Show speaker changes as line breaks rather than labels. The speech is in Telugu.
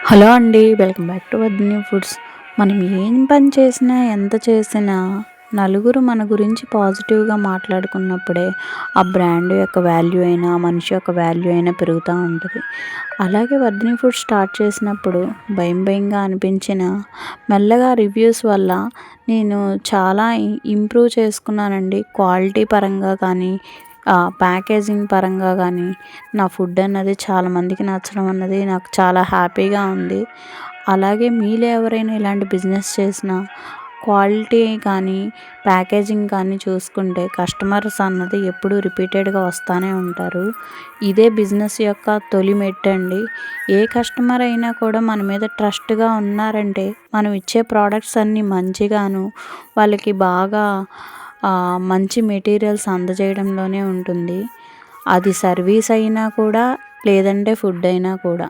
హలో అండి. Welcome back to Vardhini foods. మనం ఏం పని చేసినా, ఎంత చేసినా నలుగురు మన గురించి పాజిటివ్‌గా మాట్లాడుకున్నప్పుడే ఆ బ్రాండ్ యొక్క వాల్యూ అయినా, మనిషి యొక్క వాల్యూ అయినా పెరుగుతూ ఉంటది. అలాగే వర్ధిని ఫుడ్స్ స్టార్ట్ చేసినప్పుడు భయంగా అనిపించినా, మెల్లగా రివ్యూస్ వల్ల నేను చాలా ఇంప్రూవ్ చేసుకున్నానండి. క్వాలిటీ పరంగా కానీ, ప్యాకేజింగ్ పరంగా కానీ నా ఫుడ్ అన్నది చాలామందికి నచ్చడం అన్నది నాకు చాలా హ్యాపీగా ఉంది. అలాగే మీలో ఎవరైనా ఇలాంటి బిజినెస్ చేసినా క్వాలిటీ కానీ, ప్యాకేజింగ్ కానీ చూసుకుంటే కస్టమర్స్ అన్నది ఎప్పుడూ రిపీటెడ్‌గా వస్తానే ఉంటారు. ఇదే బిజినెస్ యొక్క తొలి మెట్టండి. ఏ కస్టమర్ అయినా కూడా మన మీద ట్రస్ట్‌గా ఉన్నారంటే మనం ఇచ్చే ప్రోడక్ట్స్ అన్నీ మంచిగాను, వాళ్ళకి బాగా మంచి మెటీరియల్స్ అందజేయడంలోనే ఉంటుంది. అది సర్వీస్ అయినా కూడా, లేదంటే ఫుడ్ అయినా కూడా.